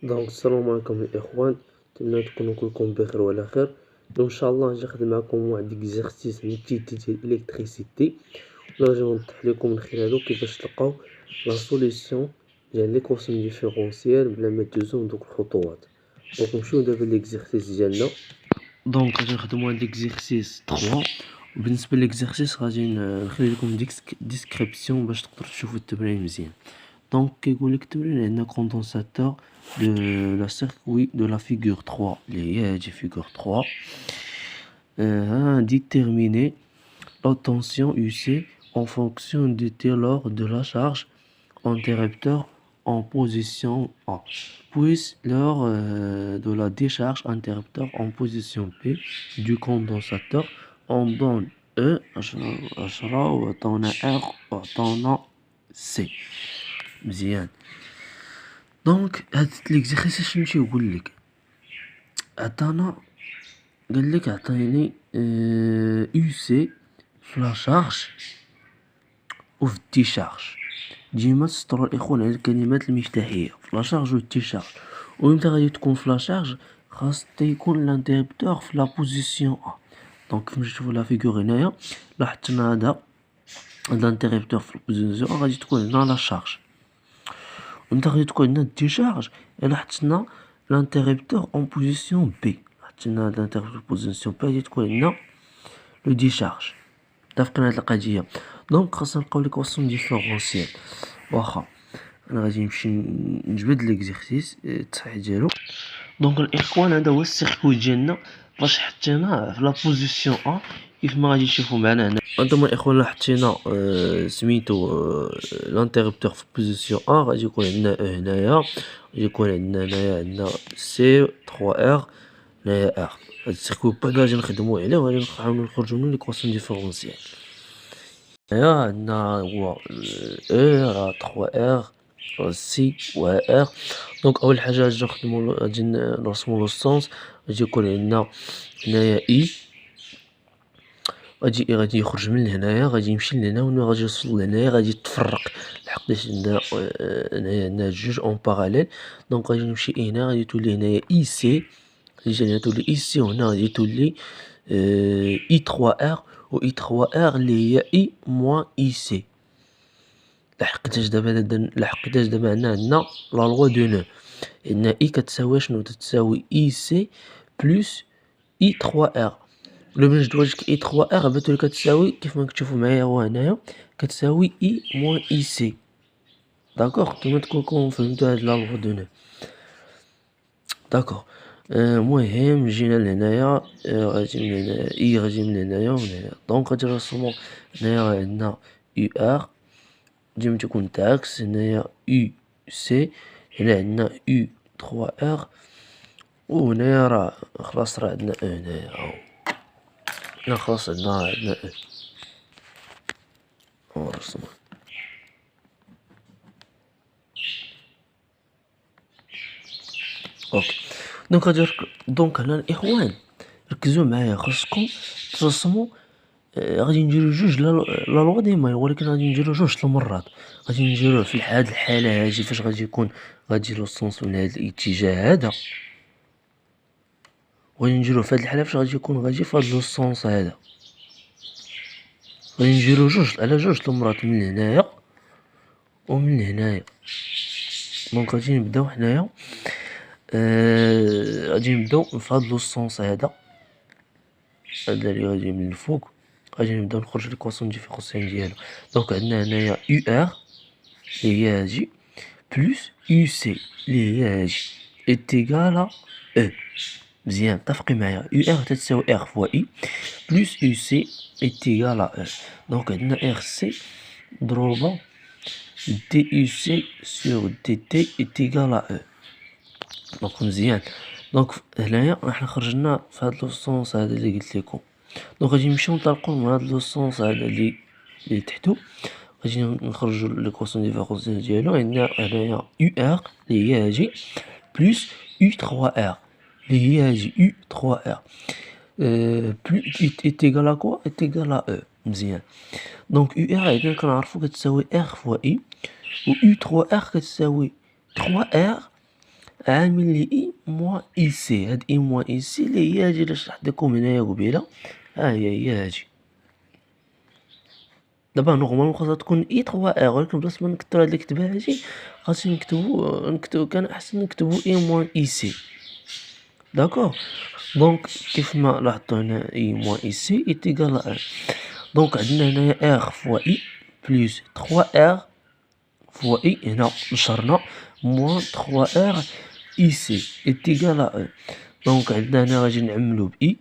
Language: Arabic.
دونك السلام عليكم الإخوان، نتمنى تكونوا كلكم بخير وعلى خير. ان شاء الله غادي نخدم معكم واحد ليكزارسيس نتيجة ديال الالكتريسيتي، ولا غادي نوضح لكم من خلالو كيفاش تلقاو لا سوليسيون ديال ليكواسيون ديفيرونسيال بلا ما دوزو من دوك الخطوات. دونك نمشيو دابا ليكزارسيس ديالنا. دونك غادي نخدمو هاد ليكزارسيس 3، وبالنسبة ليكزارسيس غادي نخلي لكم ديسكريبسيون باش تقدروا تشوفوا التمرين مزيان. Donc, كيقول لك التمرين عندنا كوندونساتور de la circuit de la figure 3 اللي هي هادي figure 3. Déterminer la tension UC en fonction du tailor de la charge interrupteur en position A, puis lors de la décharge interrupteur en position P du condensateur. On donne E 10 وعطاونا R وعطاونا C. مزيان. دونك هاد ليكزارسيس شنو تيقول لك؟ عطانا قال لك عطيني يو سي في لا شارج وفي الديشارج. ديما تسطروا الاخوان على الكلمات المفتاحيه في لا شارج و الديشارج. وامتى غادي تكون في لا شارج؟ خاص يكون لانتربتور في لا بوزيسيون ا. دونك كيما تشوفوا لا فيغور هنايا لاحظتنا هذا لانتربتور في البوزيسيون ا غادي تكون هنا لا شارج. ومتى غادي تكون عندنا الديشارج الا حطينا لانتربتور اون بوزيسيون بي. حطينا لانتربتور بوزيسيون بي غادي تكون عندنا لو ديشارج. متفقين هاد القضيه؟ دونك خاصنا نلقاو ليكواسيون ديفيرونسيال. واخا انا غادي نمشي نجبد ليكزارسيس التصحيح ديالو. دونك الاخوان هذا هو السيركوي ديالنا فاش حطيناه في لا بوزيسيون ا كيف ما غادي تشوفوا معنا هنا. انتما الاخوان لا حطينا سميتو لانتربتور في بوزيسيون ا غادي يكون عندنا هنايا، غادي يكون عندنا هنايا عندنا سي 3 ار هنايا ار. هاد السيركوي با غادي نخدمو عليه وغادي نحاولو نخرجو منو ليكواسيون ديفيرونسيال. هنايا عندنا هو او راه 3 ار سي و ار. دونك اول حاجه غادي نخدمو غادي نرسمو لو السونس. غادي يكون عندنا هنايا اي غادي يخرج من هنايا غادي يمشي لهنا ومن غادي يوصل لهنايا غادي يتفرق لحقاش عندنا هنايا عندنا جوج اون باراليل. دونك غادي نمشي هنا غادي تولي هنايا اي سي، غادي تولي اي سي وهنا غادي تولي اي 3 ار و اي 3 ار اللي هي اي موان اي سي. لحقتاش دابا عندنا لا لوا دو نو. عندنا اي كتساوي شنو؟ تساوي اي سي بلس اي 3 ار. لو باش تواجهك اي 3 ار باتولي كتساوي كيف ما كتشوفوا معايا هو هنايا كتساوي اي موان اي سي. داكوغ نتوما تكونوا فهمتوا هاد لا لوا دو نو. داكوغ المهم جينا لهنايا غادي من هنا اي غادي من هنايا ومن هنا. دونك غادي نرسمو هنايا عندنا يو ار ديما تكون تاعكس. هنايا يو سي، هنا عندنا يو 3 ار، وهنايا راه خلاص راه عندنا هنايا هنا خلاص عندنا نرسمو. اوكي دونك هنا الاخوان ركزوا معايا خاصكم ترسموا. غادي نديرو جوج لا لوا ديما، ولكن غادي نديرو جوج المرات. غادي نديروه في هاد الحاله هادي فاش غادي يكون غادي لو سونس من هاد الاتجاه هذا، وغادي نديروه في هاد الحاله فاش غادي يكون غادي في هاد لو سونس هذا. غادي نديرو جوج على جوج المرات من هنايا ومن هنايا. دونك غادي نبداو حنايا غادي نبداو في هاد لو سونس هذا اللي غادي من الفوق. غادي نبداو نخرجو ليكواسيون ديفيرونسيال ديالو. دونك عندنا هنايا يو ار اللي هي هادي بلس يو سي اللي هي هادي ايتيغالا او. مزيان متفقين معايا؟ يو ار تساوي ار فوا اي بلس يو سي ايتيغالا او. دونك عندنا ار سي ضروبة دي يو سي سور دي تي ايتيغالا او. دونك مزيان. دونك هنايا راح خرجنا في هاد لو سونس هذا اللي قلت لكم. دونك غادي نمشيو نطلقو من هاد لو سونس هذا اللي تحتو. غادي نخرجو ليكواسيون ديفيرونسيال ديالو. عندنا هنايا يو ار اللي هي هادي بلس يو 3 ار اللي هي هادي يو 3 ار بلس ايتيغال ا كوا ايتيغال ا او. مزيان. دونك يو ار عندنا كنعرفو كتساوي ار فوا اي، و يو 3 ار كتساوي 3 ار عامل لي إي موان إي سي. هاد إي موان إي سي اللي هي هادي اللي شرحت لكم هنايا قبيلة، ها هي هادي. دابا نورمالمون خاصها تكون إي 3 إر، ولكن بلاص ما نكترو هاد الكتابة هادي خاصني نكتبو كان أحسن نكتبو إي موان إي سي. داكوغ. دونك كيف ما لاحظتو هنا إي موان إي سي إيتيغال أ 1. دونك عندنا هنايا إر فوا إي بلوس 3 إر فوا إي، هنا نشرنا موان 3 إر إي سي إيتيغال أ 1. دونك عندنا هنا غادي نعملو بإي